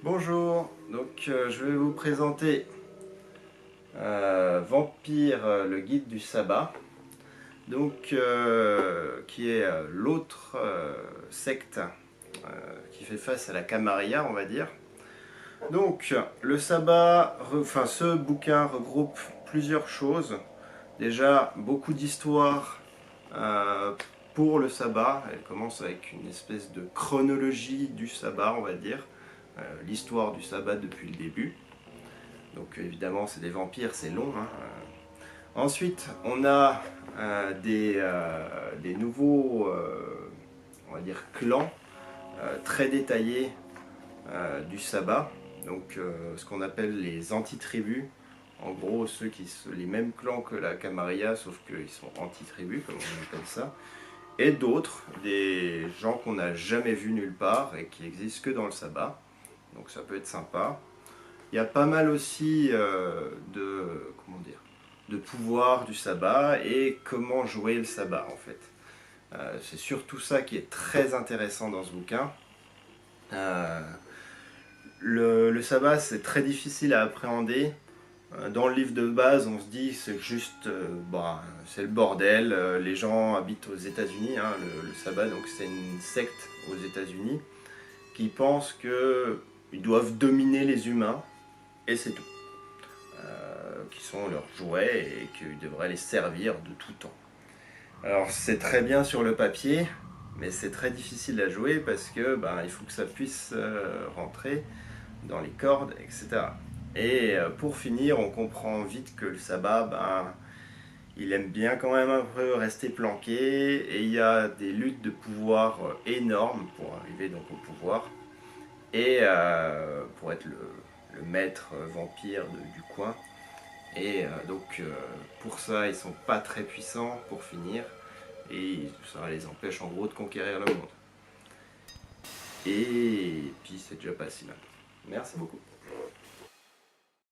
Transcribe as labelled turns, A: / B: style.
A: Bonjour, je vais vous présenter Vampire, le guide du sabbat, qui est l'autre secte qui fait face à la Camarilla, on va dire. Donc le sabbat, ce bouquin regroupe plusieurs choses. Déjà beaucoup d'histoires euh, pour le sabbat. Elle commence avec une espèce de chronologie du sabbat, on va dire. L'histoire du sabbat depuis le début. Donc évidemment c'est des vampires, c'est long, hein. Ensuite on a des nouveaux on va dire clans très détaillés du sabbat. Donc ce qu'on appelle les anti-tribus. En gros les mêmes clans que la Camarilla, sauf qu'ils sont anti-tribus comme on appelle ça. Et d'autres, des gens qu'on n'a jamais vus nulle part et qui existent que dans le sabbat. Donc ça peut être sympa. Il y a pas mal aussi de pouvoir du sabbat et comment jouer le sabbat en fait. C'est surtout ça qui est très intéressant dans ce bouquin. Euh, le sabbat c'est très difficile à appréhender. Dans le livre de base, on se dit c'est juste, c'est le bordel. Les gens habitent aux États-Unis, hein, le sabbat, donc c'est une secte aux États-Unis qui pense qu'ils doivent dominer les humains et c'est tout. Qui sont leurs jouets et qu'ils devraient les servir de tout temps. Alors c'est très bien sur le papier, mais c'est très difficile à jouer parce que il faut que ça puisse rentrer dans les cordes, etc. Et pour finir, on comprend vite que le sabbat, il aime bien quand même un peu rester planqué et il y a des luttes de pouvoir énormes pour arriver donc au pouvoir et pour être le maître vampire du coin. Et pour ça, ils sont pas très puissants pour finir. Et ça les empêche en gros de conquérir le monde. Et puis c'est déjà pas si mal. Merci beaucoup.